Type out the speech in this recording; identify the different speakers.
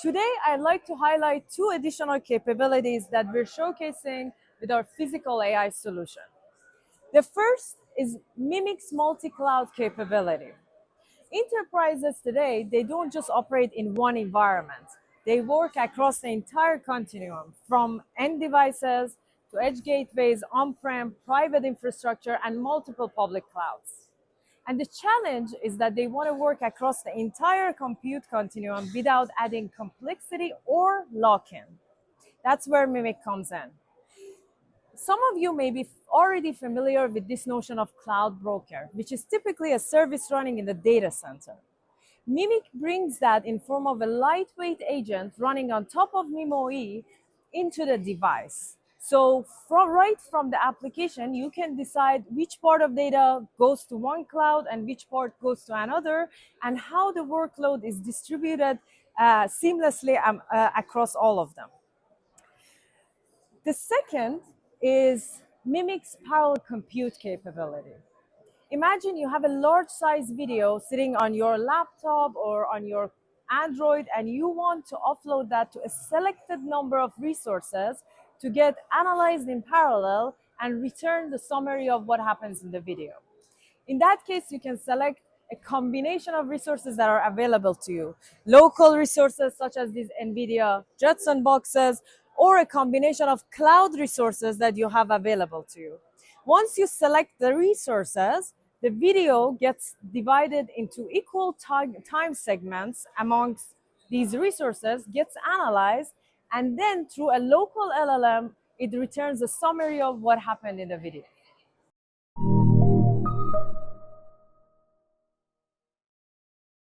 Speaker 1: Today, I'd like to highlight two additional capabilities that we're showcasing with our physical AI solution. The first is Mimik's multi-cloud capability. Enterprises today, they don't just operate in one environment. They work across the entire continuum, from end devices to edge gateways, on-prem, private infrastructure, and multiple public clouds. And the challenge is that they want to work across the entire compute continuum without adding complexity or lock-in. That's where Mimik comes in. Some of you may be already familiar with this notion of cloud broker, which is typically a service running in the data center. Mimik brings that in form of a lightweight agent running on top of mimOE into the device. So right from the application, you can decide which part of data goes to one cloud and which part goes to another, and how the workload is distributed seamlessly across all of them. The second is Mimik's parallel compute capability. Imagine you have a large size video sitting on your laptop or on your Android, and you want to offload that to a selected number of resources to get analyzed in parallel and return the summary of what happens in the video. In that case, you can select a combination of resources that are available to you. Local resources such as these NVIDIA Jetson boxes, or a combination of cloud resources that you have available to you. Once you select the resources, the video gets divided into equal time segments amongst these resources, gets analyzed, and then through a local LLM, it returns a summary of what happened in the video.